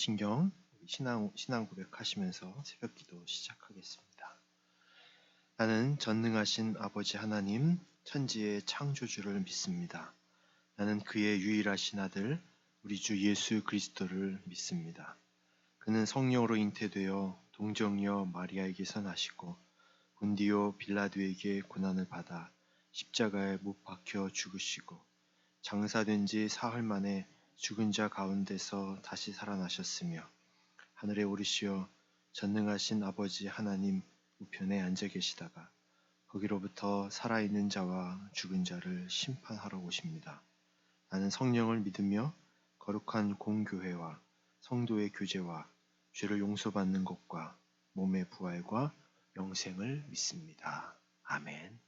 신경 신앙 고백하시면서 새벽기도 시작하겠습니다. 나는 전능하신 아버지 하나님, 천지의 창조주를 믿습니다. 나는 그의 유일하신 아들, 우리 주 예수 그리스도를 믿습니다. 그는 성령으로 잉태되어 동정녀 마리아에게서 나시고 본디오 빌라도에게 고난을 받아 십자가에 못 박혀 죽으시고 장사된 지 사흘 만에 죽은 자 가운데서 다시 살아나셨으며 하늘에 오르시어 전능하신 아버지 하나님 우편에 앉아 계시다가 거기로부터 살아있는 자와 죽은 자를 심판하러 오십니다. 나는 성령을 믿으며 거룩한 공교회와 성도의 교제와 죄를 용서받는 것과 몸의 부활과 영생을 믿습니다. 아멘.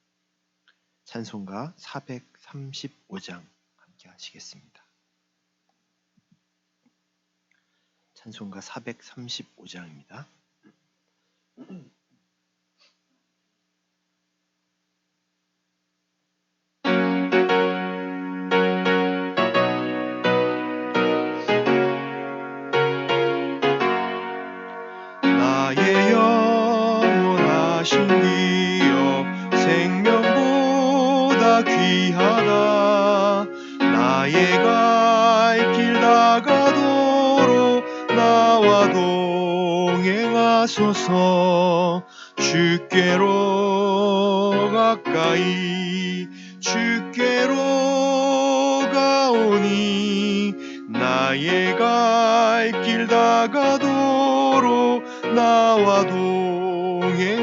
찬송가 435장 함께 하시겠습니다. 찬송가 435장입니다. 나의 영원하신 기업 생명보다 귀하다. 나의 갈 길 다가도록 나와 동행하소서. 주께로 가까이 주께로 가오니 나의 갈 길 다가도록 나와 동행하소서.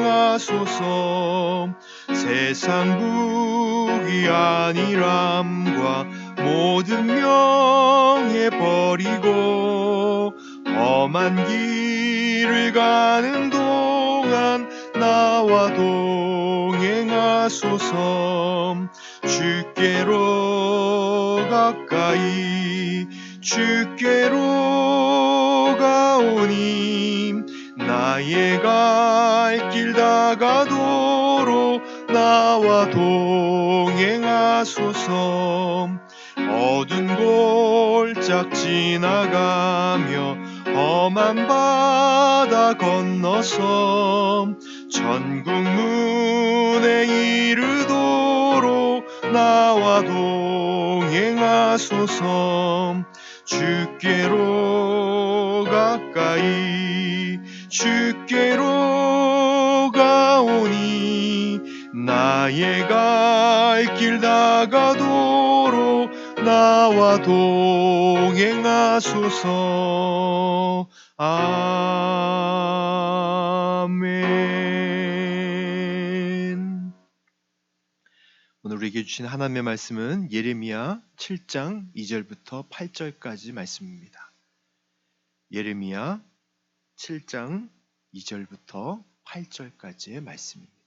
세상 부귀 안일함과 모든 명예 버리고 험한 길을 가는 동안 나와 동행하소서. 주께로 가까이 주께로 가오니 나의 갈 길 다가도록 나와 동행하소서. 어두운 골짝 지나가며 험한 바다 건너서 천국 문에 이르도록 나와 동행하소서. 주께로 가까이 주께로 가오니 나의 갈 길 다가도록 나와 동행하소서. 아멘. 오늘 우리에게 주신 하나님의 말씀은 예레미야 7장 2절부터 8절까지 말씀입니다. 예레미야 7장 2절부터 8절까지의 말씀입니다.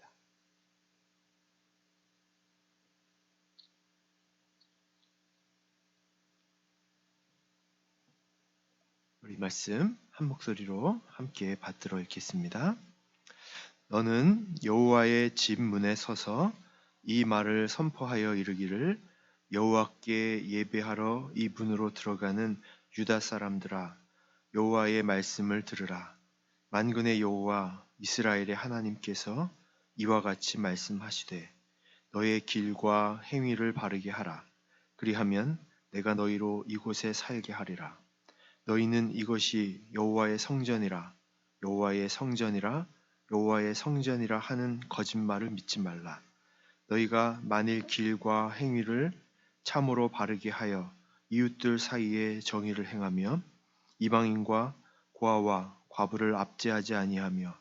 우리 말씀 한 목소리로 함께 받들어 읽겠습니다. 너는 여호와의 집 문에 서서 이 말을 선포하여 이르기를 여호와께 예배하러 이 문으로 들어가는 유다 사람들아 여호와의 말씀을 들으라. 만군의 여호와 이스라엘의 하나님께서 이와 같이 말씀하시되 너의 길과 행위를 바르게 하라. 그리하면 내가 너희로 이곳에 살게 하리라. 너희는 이것이 여호와의 성전이라 여호와의 성전이라 여호와의 성전이라 하는 거짓말을 믿지 말라. 너희가 만일 길과 행위를 참으로 바르게 하여 이웃들 사이에 정의를 행하며 이방인과 고아와 과부를 압제하지 아니하며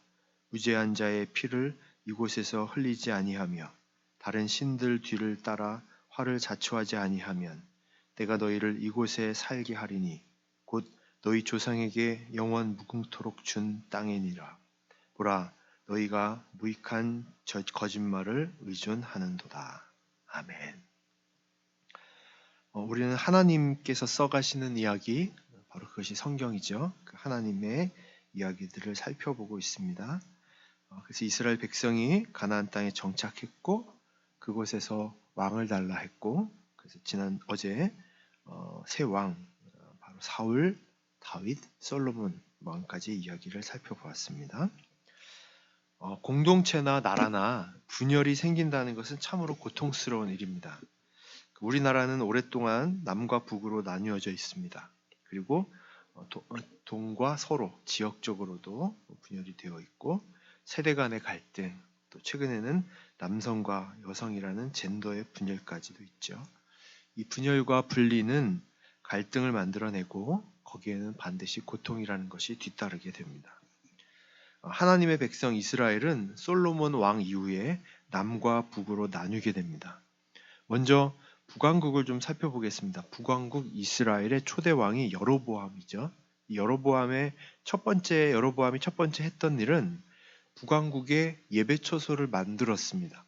무죄한 자의 피를 이곳에서 흘리지 아니하며 다른 신들 뒤를 따라 화를 자초하지 아니하면 내가 너희를 이곳에 살게 하리니 곧 너희 조상에게 영원 무궁토록 준 땅이니라. 보라, 너희가 무익한 거짓말을 의존하는도다. 아멘. 우리는 하나님께서 써가시는 이야기, 바로 그것이 성경이죠. 그 하나님의 이야기들을 살펴보고 있습니다. 그래서 이스라엘 백성이 가나안 땅에 정착했고 그곳에서 왕을 달라 했고, 그래서 어제 새 왕 바로 사울 다윗, 솔로몬 왕까지 이야기를 살펴보았습니다. 공동체나 나라나 분열이 생긴다는 것은 참으로 고통스러운 일입니다. 우리나라는 오랫동안 남과 북으로 나뉘어져 있습니다. 그리고 동과 서로 지역적으로도 분열이 되어 있고 세대 간의 갈등, 또 최근에는 남성과 여성이라는 젠더의 분열까지도 있죠. 이 분열과 분리는 갈등을 만들어내고 거기에는 반드시 고통이라는 것이 뒤따르게 됩니다. 하나님의 백성 이스라엘은 솔로몬 왕 이후에 남과 북으로 나뉘게 됩니다. 먼저 북왕국을 좀 살펴보겠습니다. 북왕국 이스라엘의 초대 왕이 여로보암이죠. 이 여로보암이 첫 번째 했던 일은 북왕국의 예배처소를 만들었습니다.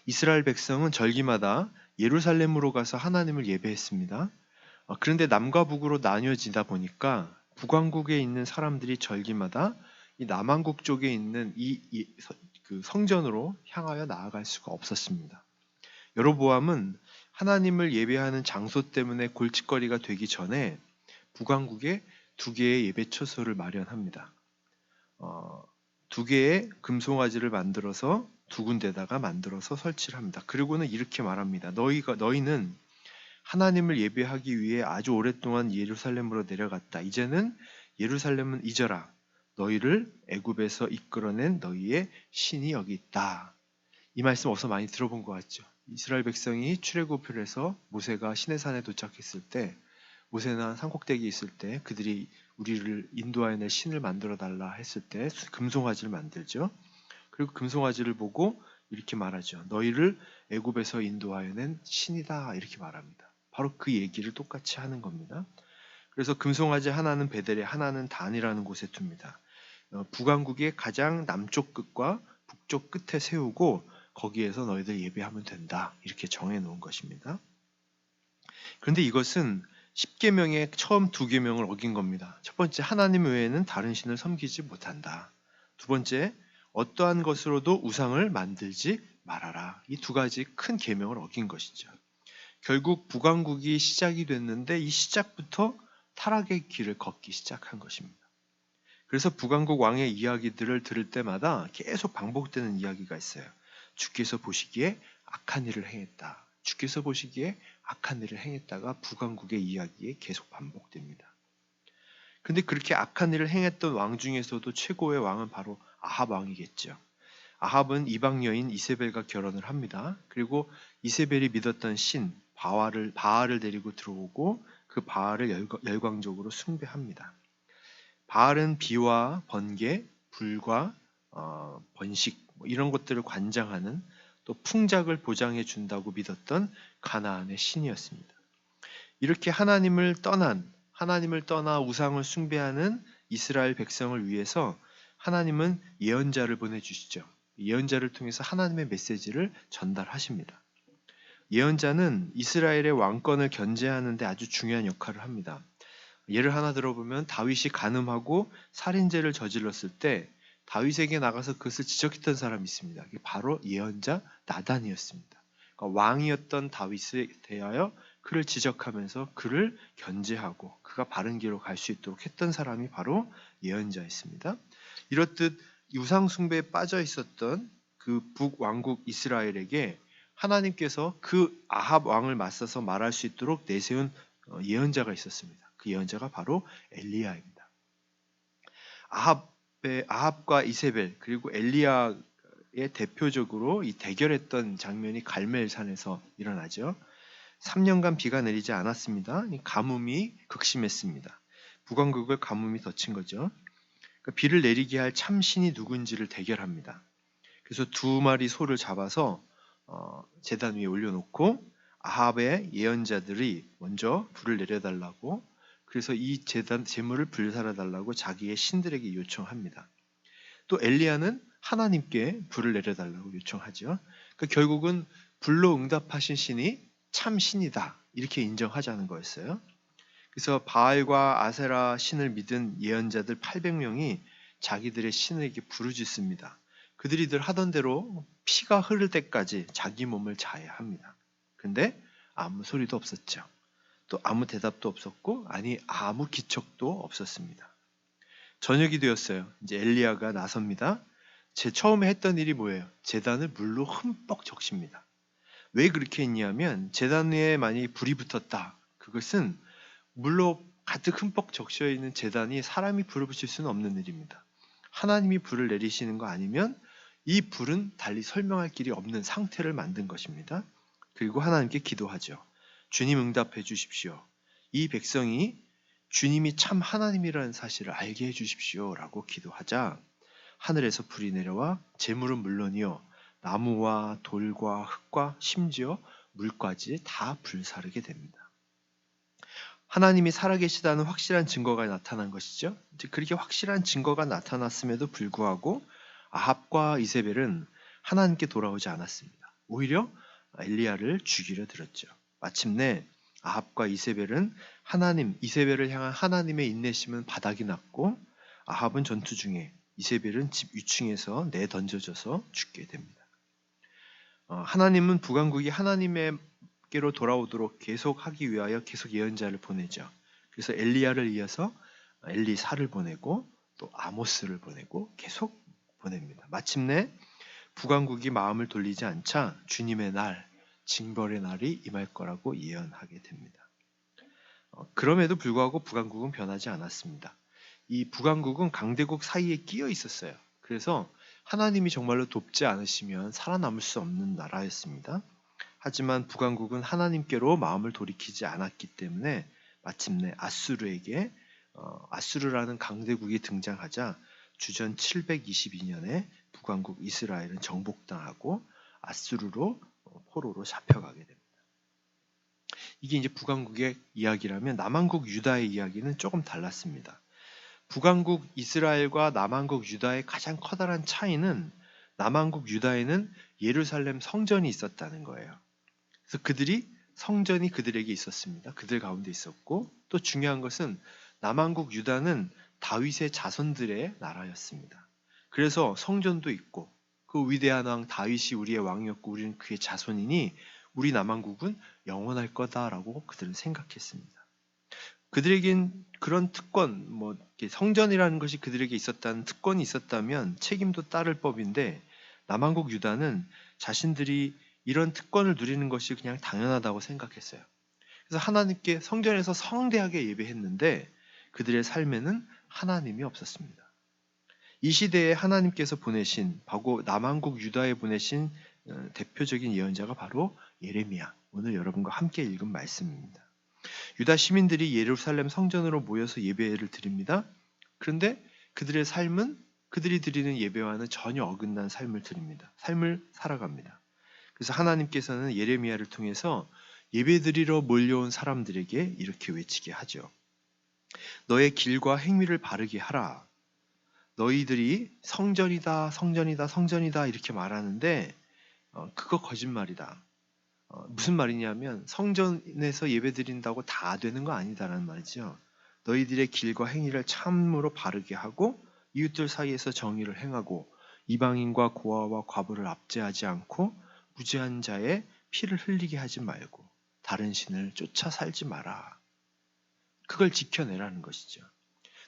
이스라엘 백성은 절기마다 예루살렘으로 가서 하나님을 예배했습니다. 그런데 남과 북으로 나뉘어지다 보니까 북왕국에 있는 사람들이 절기마다 이 남왕국 쪽에 있는 그 성전으로 향하여 나아갈 수가 없었습니다. 여로보암은 하나님을 예배하는 장소 때문에 골칫거리가 되기 전에 북왕국에 2개의 예배처소를 마련합니다. 2개의 금송아지를 만들어서 2군데다가 만들어서 설치를 합니다. 그리고는 이렇게 말합니다. 너희는 하나님을 예배하기 위해 아주 오랫동안 예루살렘으로 내려갔다. 이제는 예루살렘은 잊어라. 너희를 애굽에서 이끌어낸 너희의 신이 여기 있다. 이 말씀 어서 많이 들어본 것 같죠. 이스라엘 백성이 출애굽을 해서 모세가 시내산에 도착했을 때, 모세나 산꼭대기에 있을 때 그들이 우리를 인도하여낼 신을 만들어 달라 했을 때 금송아지를 만들죠. 그리고 금송아지를 보고 이렇게 말하죠. 너희를 애굽에서 인도하여낸 신이다, 이렇게 말합니다. 바로 그 얘기를 똑같이 하는 겁니다. 그래서 금송아지 하나는 베델에, 하나는 단이라는 곳에 둡니다. 북왕국의 가장 남쪽 끝과 북쪽 끝에 세우고 거기에서 너희들 예배하면 된다, 이렇게 정해놓은 것입니다. 그런데 이것은 10계명의 처음 2계명을 어긴 겁니다. 첫 번째, 하나님 외에는 다른 신을 섬기지 못한다. 두 번째, 어떠한 것으로도 우상을 만들지 말아라. 이 2가지 큰 계명을 어긴 것이죠. 결국 북왕국이 시작이 됐는데 이 시작부터 타락의 길을 걷기 시작한 것입니다. 그래서 북왕국 왕의 이야기들을 들을 때마다 계속 반복되는 이야기가 있어요. 주께서 보시기에 악한 일을 행했다. 주께서 보시기에 악한 일을 행했다가 북왕국의 이야기에 계속 반복됩니다. 그런데 그렇게 악한 일을 행했던 왕 중에서도 최고의 왕은 바로 아합 왕이겠죠. 아합은 이방 여인 이세벨과 결혼을 합니다. 그리고 이세벨이 믿었던 신 바알을 데리고 들어오고 그 바알을 열광적으로 숭배합니다. 바알은 비와 번개, 불과 번식 이런 것들을 관장하는, 또 풍작을 보장해 준다고 믿었던 가나안의 신이었습니다. 이렇게 하나님을 떠나 우상을 숭배하는 이스라엘 백성을 위해서 하나님은 예언자를 보내주시죠. 예언자를 통해서 하나님의 메시지를 전달하십니다. 예언자는 이스라엘의 왕권을 견제하는 데 아주 중요한 역할을 합니다. 예를 하나 들어보면 다윗이 간음하고 살인죄를 저질렀을 때 다윗에게 나가서 그것을 지적했던 사람이 있습니다. 그게 바로 예언자 나단이었습니다. 그러니까 왕이었던 다윗에 대하여 그를 지적하면서 그를 견제하고 그가 바른 길로 갈 수 있도록 했던 사람이 바로 예언자였습니다. 이렇듯 우상 숭배에 빠져 있었던 그 북왕국 이스라엘에게 하나님께서 그 아합 왕을 맞서서 말할 수 있도록 내세운 예언자가 있었습니다. 그 예언자가 바로 엘리야입니다. 아합과 이세벨 그리고 엘리야의 대표적으로 이 대결했던 장면이 갈멜산에서 일어나죠. 3년간 비가 내리지 않았습니다. 가뭄이 극심했습니다. 북왕국을 가뭄이 덮친 거죠. 그러니까 비를 내리게 할 참신이 누군지를 대결합니다. 그래서 2마리 소를 잡아서 제단 위에 올려놓고 아합의 예언자들이 먼저 불을 내려달라고, 그래서 이 제물을 불살아달라고 자기의 신들에게 요청합니다. 또 엘리야는 하나님께 불을 내려달라고 요청하죠. 그러니까 결국은 불로 응답하신 신이 참 신이다, 이렇게 인정하자는 거였어요. 그래서 바알과 아세라 신을 믿은 예언자들 800명이 자기들의 신에게 부르짖습니다. 그들이들 하던 대로 피가 흐를 때까지 자기 몸을 자해야 합니다. 근데 아무 소리도 없었죠. 또 아무 대답도 없었고 아무 기척도 없었습니다. 저녁이 되었어요. 이제 엘리야가 나섭니다. 처음에 했던 일이 뭐예요? 제단을 물로 흠뻑 적십니다. 왜 그렇게 했냐면 제단 위에 만약에 불이 붙었다. 그것은 물로 가득 흠뻑 적셔 있는 제단이 사람이 불을 붙일 수는 없는 일입니다. 하나님이 불을 내리시는 거 아니면 이 불은 달리 설명할 길이 없는 상태를 만든 것입니다. 그리고 하나님께 기도하죠. 주님 응답해 주십시오. 이 백성이 주님이 참 하나님이라는 사실을 알게 해 주십시오 라고 기도하자 하늘에서 불이 내려와 재물은 물론이요 나무와 돌과 흙과 심지어 물까지 다 불사르게 됩니다. 하나님이 살아계시다는 확실한 증거가 나타난 것이죠. 이제 그렇게 확실한 증거가 나타났음에도 불구하고 아합과 이세벨은 하나님께 돌아오지 않았습니다. 오히려 엘리야를 죽이려 들었죠. 마침내 아합과 이세벨은 이세벨을 향한 하나님의 인내심은 바닥이 났고 아합은 전투 중에 이세벨은 집 위층에서 내던져져서 죽게 됩니다. 하나님은 북왕국이 하나님께로 돌아오도록 계속 하기 위하여 계속 예언자를 보내죠. 그래서 엘리야를 이어서 엘리사를 보내고 또 아모스를 보내고 계속 보냅니다. 마침내 북왕국이 마음을 돌리지 않자 주님의 날, 징벌의 날이 임할 거라고 예언하게 됩니다. 그럼에도 불구하고 북왕국은 변하지 않았습니다. 이 북왕국은 강대국 사이에 끼어 있었어요. 그래서 하나님이 정말로 돕지 않으시면 살아남을 수 없는 나라였습니다. 하지만 북왕국은 하나님께로 마음을 돌이키지 않았기 때문에 마침내 아수르라는 강대국이 등장하자 주전 722년에 북왕국 이스라엘은 정복당하고 아수르로 포로로 잡혀가게 됩니다. 이게 이제 북왕국의 이야기라면 남왕국 유다의 이야기는 조금 달랐습니다. 북왕국 이스라엘과 남왕국 유다의 가장 커다란 차이는 남왕국 유다에는 예루살렘 성전이 있었다는 거예요. 그래서 성전이 그들에게 있었습니다. 그들 가운데 있었고 또 중요한 것은 남왕국 유다는 다윗의 자손들의 나라였습니다. 그래서 성전도 있고 그 위대한 왕 다윗이 우리의 왕이었고 우리는 그의 자손이니 우리 남왕국은 영원할 거다라고 그들은 생각했습니다. 그들에겐 그런 특권, 성전이라는 것이 그들에게 있었다는 특권이 있었다면 책임도 따를 법인데 남왕국 유다는 자신들이 이런 특권을 누리는 것이 그냥 당연하다고 생각했어요. 그래서 하나님께 성전에서 성대하게 예배했는데 그들의 삶에는 하나님이 없었습니다. 이 시대에 하나님께서 보내신 남왕국 유다에 보내신 대표적인 예언자가 바로 예레미야. 오늘 여러분과 함께 읽은 말씀입니다. 유다 시민들이 예루살렘 성전으로 모여서 예배를 드립니다. 그런데 그들의 삶은 그들이 드리는 예배와는 전혀 어긋난 삶을 살아갑니다. 그래서 하나님께서는 예레미야를 통해서 예배드리러 몰려온 사람들에게 이렇게 외치게 하죠. 너의 길과 행위를 바르게 하라. 너희들이 성전이다, 성전이다, 성전이다 이렇게 말하는데 그거 거짓말이다. 무슨 말이냐면 성전에서 예배드린다고 다 되는 거 아니다라는 말이죠. 너희들의 길과 행위를 참으로 바르게 하고 이웃들 사이에서 정의를 행하고 이방인과 고아와 과부를 압제하지 않고 무죄한 자의 피를 흘리게 하지 말고 다른 신을 쫓아 살지 마라. 그걸 지켜내라는 것이죠.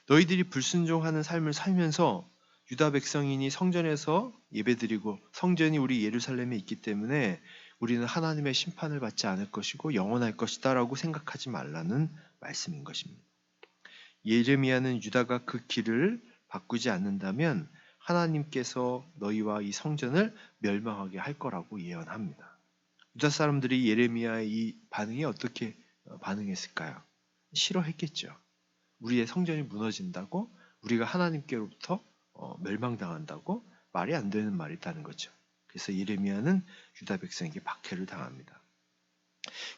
너희들이 불순종하는 삶을 살면서 유다 백성이니 성전에서 예배드리고 성전이 우리 예루살렘에 있기 때문에 우리는 하나님의 심판을 받지 않을 것이고 영원할 것이다 라고 생각하지 말라는 말씀인 것입니다. 예레미야는 유다가 그 길을 바꾸지 않는다면 하나님께서 너희와 이 성전을 멸망하게 할 거라고 예언합니다. 유다 사람들이 예레미야의 이 반응에 어떻게 반응했을까요? 싫어했겠죠. 우리의 성전이 무너진다고 우리가 하나님께로부터 멸망당한다고 말이 안 되는 말이라는 거죠. 그래서 예레미야는 유다 백성에게 박해를 당합니다.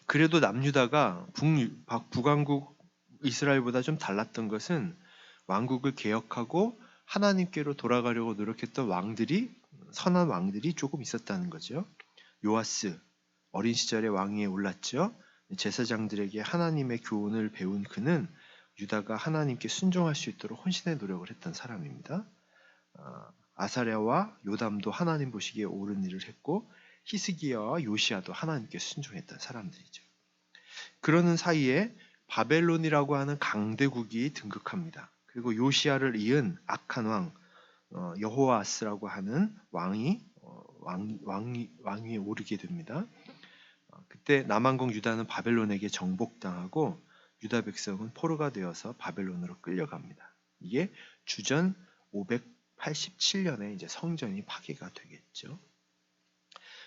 그래도 남유다가 북왕국 이스라엘보다 좀 달랐던 것은 왕국을 개혁하고 하나님께로 돌아가려고 노력했던 선한 왕들이 조금 있었다는 거죠. 요아스, 어린 시절에 왕위에 올랐죠. 제사장들에게 하나님의 교훈을 배운 그는 유다가 하나님께 순종할 수 있도록 혼신의 노력을 했던 사람입니다. 아사랴와 요담도 하나님 보시기에 옳은 일을 했고 히스기야와 요시야도 하나님께 순종했던 사람들이죠. 그러는 사이에 바벨론이라고 하는 강대국이 등극합니다. 그리고 요시야를 이은 악한 왕 여호아스라고 하는 왕이 오르게 됩니다. 그때 남왕국 유다는 바벨론에게 정복당하고 유다 백성은 포로가 되어서 바벨론으로 끌려갑니다. 이게 주전 587년에 이제 성전이 파괴가 되겠죠.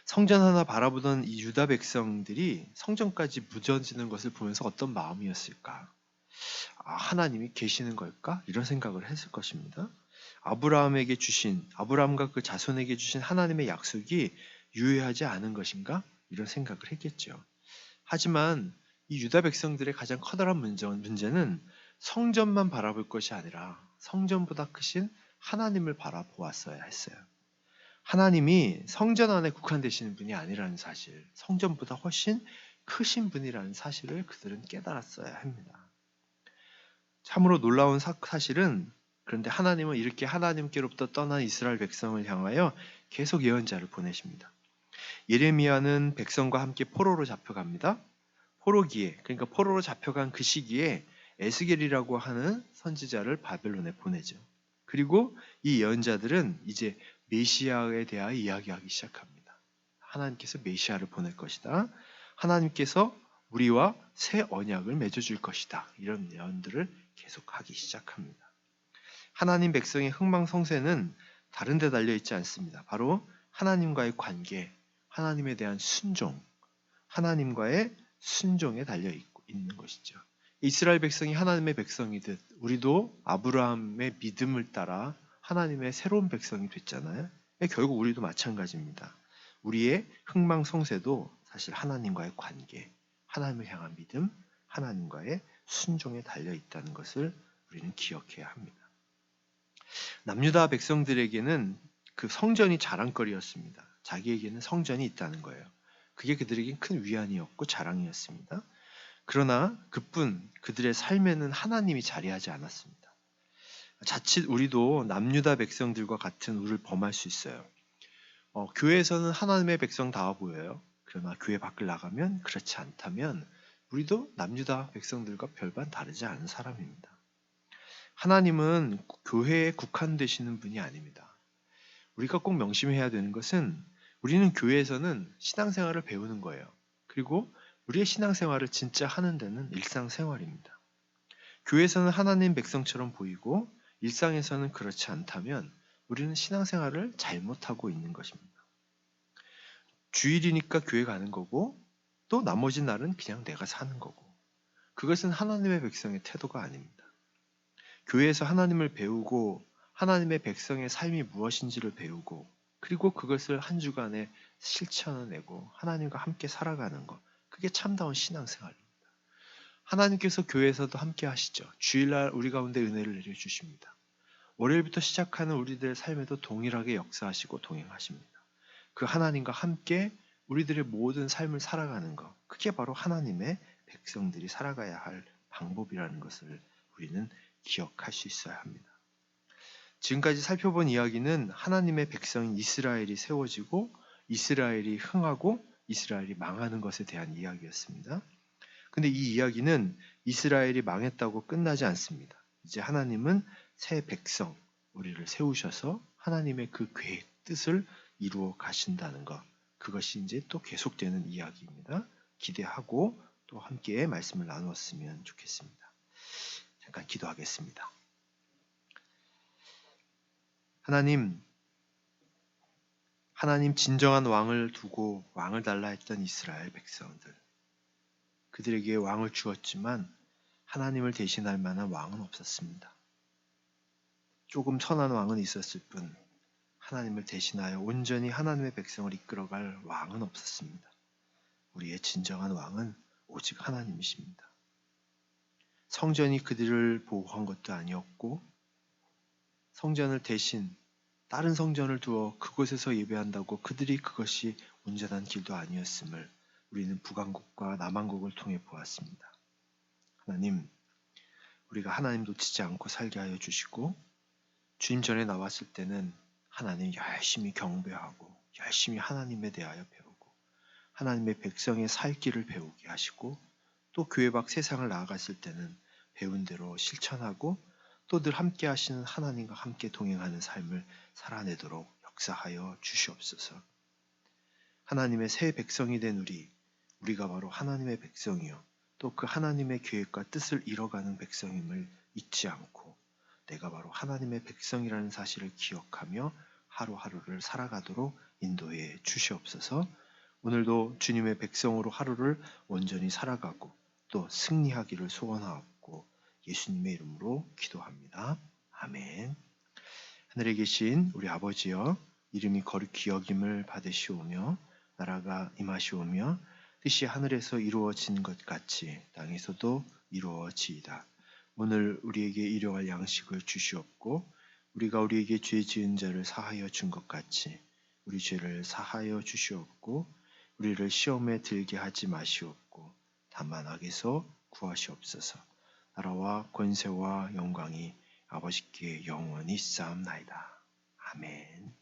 성전 하나 바라보던 이 유다 백성들이 성전까지 무너지는 것을 보면서 어떤 마음이었을까? 하나님이 계시는 걸까? 이런 생각을 했을 것입니다. 아브라함과 그 자손에게 주신 하나님의 약속이 유효하지 않은 것인가? 이런 생각을 했겠죠. 하지만 이 유다 백성들의 가장 커다란 문제는 성전만 바라볼 것이 아니라 성전보다 크신 하나님을 바라보았어야 했어요. 하나님이 성전 안에 국한되시는 분이 아니라는 사실, 성전보다 훨씬 크신 분이라는 사실을 그들은 깨달았어야 합니다. 참으로 놀라운 사실은 그런데 하나님은 이렇게 하나님께로부터 떠난 이스라엘 백성을 향하여 계속 예언자를 보내십니다. 예레미야는 백성과 함께 포로로 잡혀갑니다. 그러니까 포로로 잡혀간 그 시기에 에스겔이라고 하는 선지자를 바벨론에 보내죠. 그리고 이 예언자들은 이제 메시아에 대하여 이야기하기 시작합니다. 하나님께서 메시아를 보낼 것이다. 하나님께서 우리와 새 언약을 맺어줄 것이다. 이런 예언들을 계속하기 시작합니다. 하나님 백성의 흥망성쇠는 다른 데 달려있지 않습니다. 바로 하나님과의 관계, 하나님에 대한 순종, 하나님과의 순종에 달려있는 것이죠. 이스라엘 백성이 하나님의 백성이듯 우리도 아브라함의 믿음을 따라 하나님의 새로운 백성이 됐잖아요. 결국 우리도 마찬가지입니다. 우리의 흥망성쇠도 사실 하나님과의 관계, 하나님을 향한 믿음, 하나님과의 순종에 달려있다는 것을 우리는 기억해야 합니다. 남유다 백성들에게는 그 성전이 자랑거리였습니다. 자기에게는 성전이 있다는 거예요. 그게 그들에겐 큰 위안이었고 자랑이었습니다. 그러나 그들의 삶에는 하나님이 자리하지 않았습니다. 자칫 우리도 남유다 백성들과 같은 우를 범할 수 있어요. 교회에서는 하나님의 백성다워 보여요. 그러나 교회 밖을 나가면 그렇지 않다면 우리도 남유다 백성들과 별반 다르지 않은 사람입니다. 하나님은 교회에 국한되시는 분이 아닙니다. 우리가 꼭 명심해야 되는 것은 우리는 교회에서는 신앙생활을 배우는 거예요. 그리고 우리의 신앙생활을 진짜 하는 데는 일상생활입니다. 교회에서는 하나님 백성처럼 보이고 일상에서는 그렇지 않다면 우리는 신앙생활을 잘못하고 있는 것입니다. 주일이니까 교회 가는 거고 또 나머지 날은 그냥 내가 사는 거고 그것은 하나님의 백성의 태도가 아닙니다. 교회에서 하나님을 배우고 하나님의 백성의 삶이 무엇인지를 배우고 그리고 그것을 한 주간에 실천해내고 하나님과 함께 살아가는 것 그게 참다운 신앙생활입니다. 하나님께서 교회에서도 함께 하시죠. 주일날 우리 가운데 은혜를 내려주십니다. 월요일부터 시작하는 우리들의 삶에도 동일하게 역사하시고 동행하십니다. 그 하나님과 함께 우리들의 모든 삶을 살아가는 것 그게 바로 하나님의 백성들이 살아가야 할 방법이라는 것을 우리는 기억할 수 있어야 합니다. 지금까지 살펴본 이야기는 하나님의 백성인 이스라엘이 세워지고 이스라엘이 흥하고 이스라엘이 망하는 것에 대한 이야기였습니다. 근데 이 이야기는 이스라엘이 망했다고 끝나지 않습니다. 이제 하나님은 새 백성, 우리를 세우셔서 하나님의 그 계획, 뜻을 이루어 가신다는 것. 그것이 이제 또 계속되는 이야기입니다. 기대하고 또 함께 말씀을 나누었으면 좋겠습니다. 잠깐 기도하겠습니다. 하나님 진정한 왕을 두고 왕을 달라 했던 이스라엘 백성들. 그들에게 왕을 주었지만 하나님을 대신할 만한 왕은 없었습니다. 조금 선한 왕은 있었을 뿐 하나님을 대신하여 온전히 하나님의 백성을 이끌어갈 왕은 없었습니다. 우리의 진정한 왕은 오직 하나님이십니다. 성전이 그들을 보호한 것도 아니었고 성전을 대신 다른 성전을 두어 그곳에서 예배한다고 그들이 그것이 온전한 길도 아니었음을 우리는 북왕국과 남왕국을 통해 보았습니다. 하나님, 우리가 하나님 놓치지 않고 살게 하여 주시고 주님 전에 나왔을 때는 하나님 열심히 경배하고 열심히 하나님에 대하여 배우고 하나님의 백성의 살 길을 배우게 하시고 또 교회 밖 세상을 나아갔을 때는 배운 대로 실천하고 또 늘 함께 하시는 하나님과 함께 동행하는 삶을 살아내도록 역사하여 주시옵소서. 하나님의 새 백성이 된 우리가 바로 하나님의 백성이요. 또 그 하나님의 계획과 뜻을 이뤄가는 백성임을 잊지 않고 내가 바로 하나님의 백성이라는 사실을 기억하며 하루하루를 살아가도록 인도해 주시옵소서. 오늘도 주님의 백성으로 하루를 온전히 살아가고 또 승리하기를 소원하옵고 예수님의 이름으로 기도합니다. 아멘. 하늘에 계신 우리 아버지여, 이름이 거룩히 여김을 받으시오며 나라가 임하시오며 뜻이 하늘에서 이루어진 것 같이 땅에서도 이루어지이다. 오늘 우리에게 일용할 양식을 주시옵고 우리가 우리에게 죄 지은 자를 사하여 준 것 같이 우리 죄를 사하여 주시옵고 우리를 시험에 들게 하지 마시옵고 다만 악에서 구하시옵소서. 나라와 권세와 영광이 아버지께 영원히 쌓옵나이다. 아멘.